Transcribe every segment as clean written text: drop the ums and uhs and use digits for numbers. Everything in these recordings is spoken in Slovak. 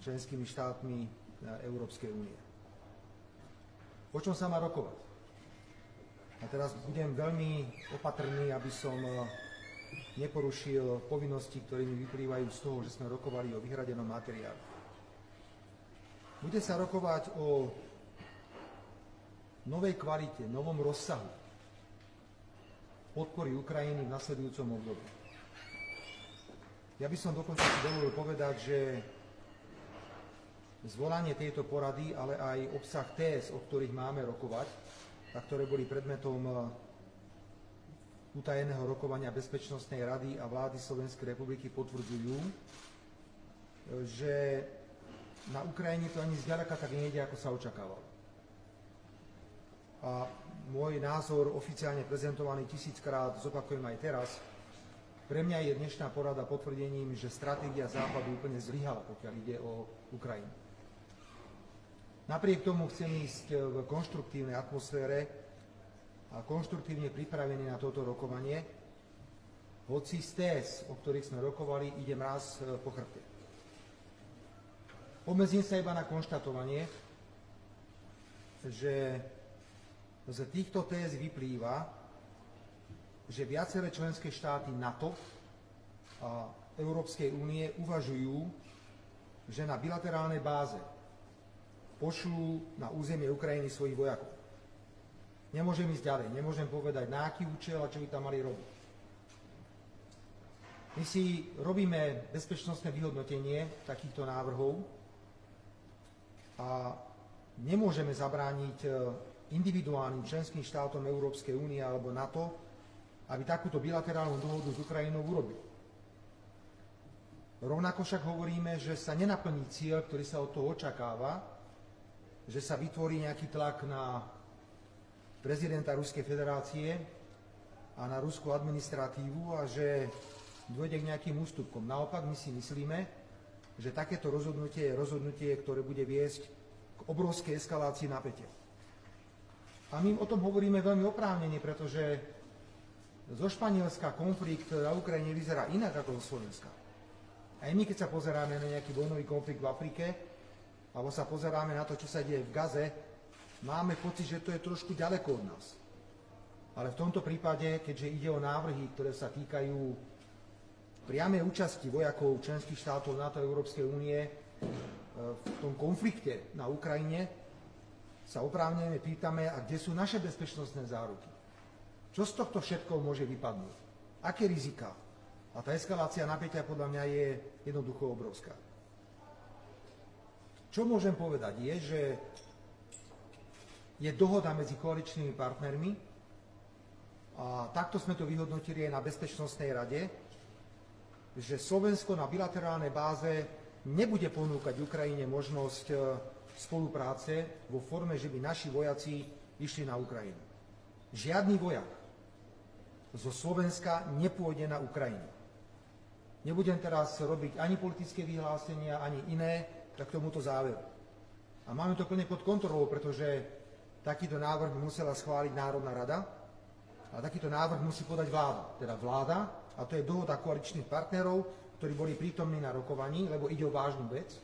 členskými štátmi Európskej únie. O čom sa má rokovať? A teraz budem veľmi opatrný, aby som neporušil povinnosti, ktoré mi vyplývajú z toho, že sme rokovali o vyhradenom materiáli. Bude sa rokovať o novej kvalite, novom rozsahu podpory Ukrajiny v nasledujúcom období. Ja by som dokonca si dovolil povedať, že zvolanie tejto porady, ale aj obsah téz, o ktorých máme rokovať, a ktoré boli predmetom utajeného rokovania Bezpečnostnej rady a vlády Slovenskej republiky, potvrdzujú, že na Ukrajine to ani zďaleka tak nejde, ako sa očakávalo. A môj názor, oficiálne prezentovaný 1000-krát, zopakujem aj teraz, pre mňa je dnešná porada potvrdením, že stratégia Západu úplne zlyhala, pokiaľ ide o Ukrajinu. Napriek tomu chcem ísť v konštruktívnej atmosfére a konštruktívne pripravený na toto rokovanie, hoci z téz, o ktorých sme rokovali, ide mraz po chrbte. Obmedzím sa iba na konštatovanie, že z týchto téz vyplýva, že viaceré členské štáty NATO a Európskej únie uvažujú, že na bilaterálnej báze pošlú na územie Ukrajiny svojich vojakov. Nemôžem ísť ďalej, nemôžem povedať, na aký účel a čo by tam mali robiť. My si robíme bezpečnostné vyhodnotenie takýchto návrhov a nemôžeme zabrániť individuálnym členským štátom Európskej únie alebo NATO, aby takúto bilaterálnu dohodu s Ukrajinou urobili. Rovnako však hovoríme, že sa nenaplní cieľ, ktorý sa od toho očakáva, že sa vytvorí nejaký tlak na prezidenta Ruskej federácie a na ruskú administratívu a že dôjde k nejakým ústupkom. Naopak my si myslíme, že takéto rozhodnutie je rozhodnutie, ktoré bude viesť k obrovskej eskalácii napätia. A my o tom hovoríme veľmi oprávnene, pretože zo Španielska konflikt na Ukrajine vyzerá inak ako zo Slovenska. Aj my, keď sa pozeráme na nejaký vojnový konflikt v Afrike, alebo sa pozeráme na to, čo sa deje v Gaze, máme pocit, že to je trošku ďaleko od nás. Ale v tomto prípade, keďže ide o návrhy, ktoré sa týkajú priamej účasti vojakov členských štátov NATO a Európskej únie v tom konflikte na Ukrajine, sa oprávnene pýtame, a kde sú naše bezpečnostné záruky? Čo z tohto všetko môže vypadnúť? Aké riziká? A tá eskalácia napätia podľa mňa je jednoducho obrovská. Čo môžem povedať je, že je dohoda medzi koaličnými partnermi a takto sme to vyhodnotili aj na Bezpečnostnej rade, že Slovensko na bilaterálnej báze nebude ponúkať Ukrajine možnosť spolupráce vo forme, že by naši vojaci išli na Ukrajinu. Žiadny vojak zo Slovenska nepôjde na Ukrajinu. Nebudem teraz robiť ani politické vyhlásenia, ani iné k tomuto záveru. A máme to plne pod kontrolou, pretože takýto návrh musela schváliť Národná rada a takýto návrh musí podať vláda. Teda vláda, a to je dohoda koaličných partnerov, ktorí boli prítomní na rokovaní, lebo ide o vážnu vec.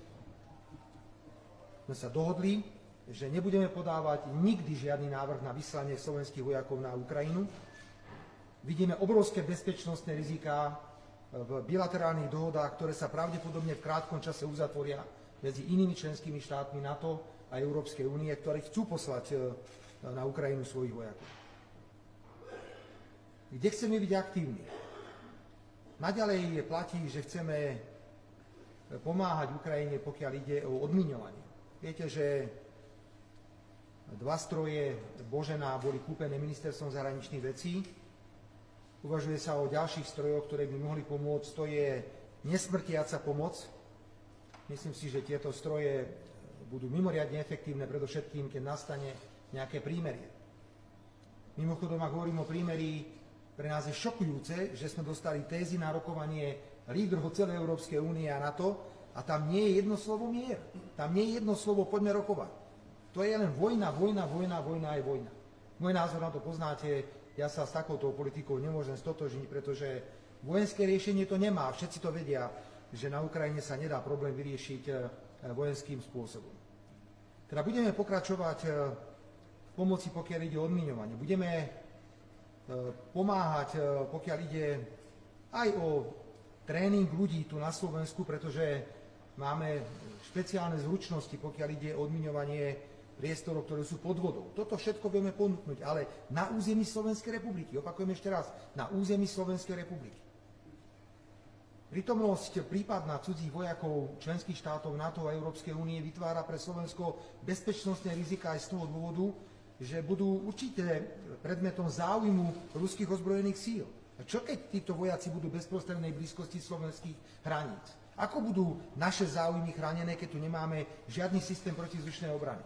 Sme sa dohodli, že nebudeme podávať nikdy žiadny návrh na vyslanie slovenských vojakov na Ukrajinu. Vidíme obrovské bezpečnostné riziká v bilaterálnych dohodách, ktoré sa pravdepodobne v krátkom čase uzatvoria medzi inými členskými štátmi NATO a Európskej únie, ktorí chcú poslať na Ukrajinu svojich vojakov. Kde chceme byť aktívni? Naďalej platí, že chceme pomáhať Ukrajine, pokiaľ ide o odmiňovanie. Viete, že 2 stroje Božena boli kúpené ministerstvom zahraničných vecí. Uvažuje sa o ďalších strojoch, ktoré by mohli pomôcť. To je nesmrtiaca pomoc. Myslím si, že tieto stroje budú mimoriadne efektívne, predovšetkým, keď nastane nejaké prímerie. Mimochodom, ak hovorím o prímerí, pre nás je šokujúce, že sme dostali tézy na rokovanie lídrov celej Európskej únie a NATO a tam nie je jedno slovo mier. Tam nie je jedno slovo poďme rokovať. To je len vojna, vojna, vojna, vojna aj vojna. Môj názor na to poznáte, ja sa s takouto politikou nemôžem stotožniť, pretože vojenské riešenie to nemá, všetci to vedia. že na Ukrajine sa nedá problém vyriešiť vojenským spôsobom. Teda budeme pokračovať v pomoci, pokiaľ ide o odmiňovanie. Budeme pomáhať, pokiaľ ide aj o tréning ľudí tu na Slovensku, pretože máme špeciálne zručnosti, pokiaľ ide o odmiňovanie priestorov, ktoré sú pod vodou. Toto všetko vieme ponúknuť, ale na území Slovenskej republiky. Opakujem ešte raz, na území Slovenskej republiky. Prítomnosť prípadná cudzích vojakov členských štátov NATO a Európskej únie vytvára pre Slovensko bezpečnostné rizika aj z toho dôvodu, že budú určite predmetom záujmu ruských ozbrojených síl. A čo keď títo vojaci budú v bezprostrednej blízkosti slovenských hraníc? Ako budú naše záujmy chránené, keď tu nemáme žiadny systém protivzdušnej obrany?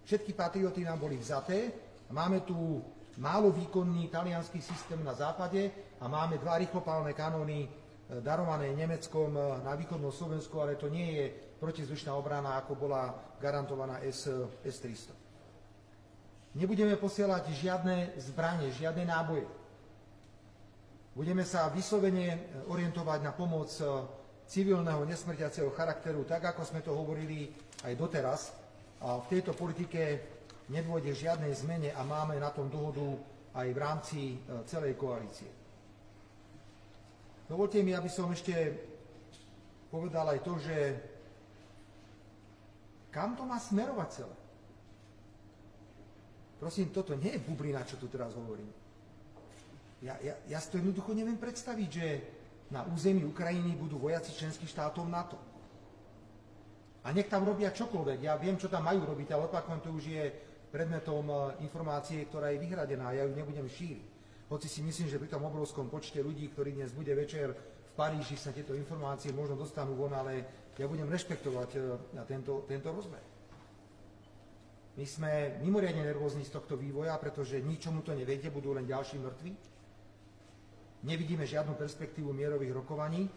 Všetky patrioty nám boli vzaté, máme tu málo výkonný taliansky systém na západe a máme 2 rýchlopálne kanóny darované Nemeckom na východnom Slovensku, ale to nie je protivzdušná obrana, ako bola garantovaná S-300. Nebudeme posielať žiadne zbranie, žiadne náboje. Budeme sa vyslovene orientovať na pomoc civilného nesmrtiaceho charakteru, tak ako sme to hovorili aj doteraz. A v tejto politike nedôjde k žiadnej zmene a máme na tom dohodu aj v rámci celej koalície. Dovolte mi, aby som ešte povedal aj to, že kam to má smerovať celé. Prosím, toto nie je bublina, čo tu teraz hovorím. Ja si to jednoducho neviem predstaviť, že na území Ukrajiny budú vojaci členských štátov NATO. A nech tam robia čokoľvek. Ja viem, čo tam majú robiť, ale opakujem, to už je predmetom informácie, ktorá je vyhradená. Ja ju nebudem šíriť. Hoci si myslím, že pri tom obrovskom počte ľudí, ktorí dnes bude večer v Paríži, sa tieto informácie možno dostanú von, ale ja budem rešpektovať tento rozmer. My sme mimoriadne nervózni z tohto vývoja, pretože ničomu to nevedie, budú len ďalší mŕtvi. Nevidíme žiadnu perspektívu mierových rokovaní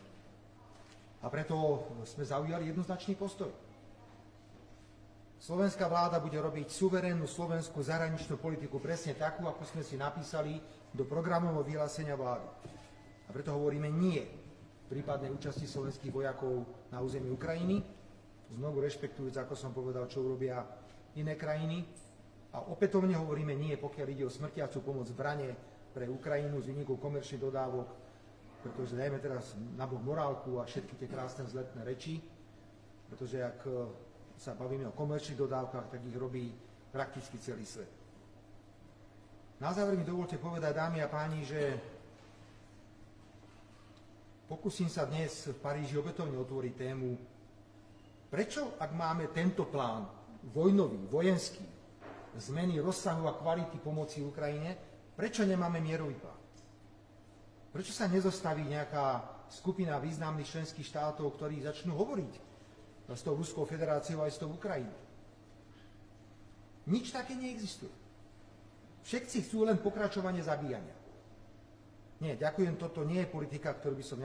a preto sme zaujali jednoznačný postoj. Slovenská vláda bude robiť suverénnu slovenskú zahraničnú politiku presne takú, ako sme si napísali do programového vyhlásenia vlády. A preto hovoríme nie prípadnej účasti slovenských vojakov na území Ukrajiny, znovu rešpektujúc, ako som povedal, čo urobia iné krajiny. A opätovne hovoríme nie, pokiaľ ide o smrtiacu pomoc zbrane pre Ukrajinu z výniku komerčných dodávok, pretože dajme teraz nabok morálku a všetky tie krásne vzletné reči, pretože ak sa bavíme o komerčných dodávkach, tak ich robí prakticky celý svet. Na záver mi dovolte povedať, dámy a páni, že pokúsim sa dnes v Paríži opätovne otvoriť tému, prečo, ak máme tento plán vojnový, vojenský, zmeny rozsahu a kvality pomoci Ukrajine, prečo nemáme mierový plán? Prečo sa nezostaví nejaká skupina významných členských štátov, ktorí začnú hovoriť s tou Ruskou federáciou aj s tou Ukrajinou? Nič také neexistuje. Všetci chcú len pokračovanie zabíjania. Nie, ďakujem, toto nie je politika, ktorú by som